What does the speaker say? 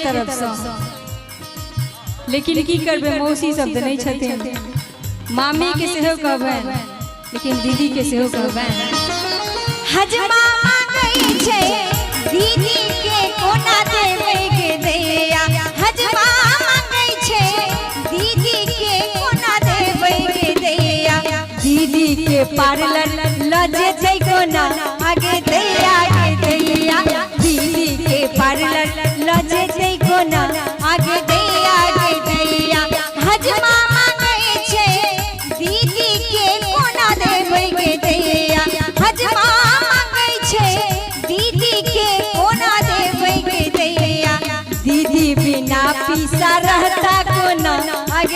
तरफ से, लेकिन की करबे मौसी शब्द नहीं छथिन, मामी के सेहो कहबैन लेकिन दीदी के सेहो कहबैन। हजमा मांगई छे दीदी के कोना देवे के दैया, हजमा मांगई छे दीदी के कोना देवे के दैया, दीदी के पार्लर ल जेतै कोना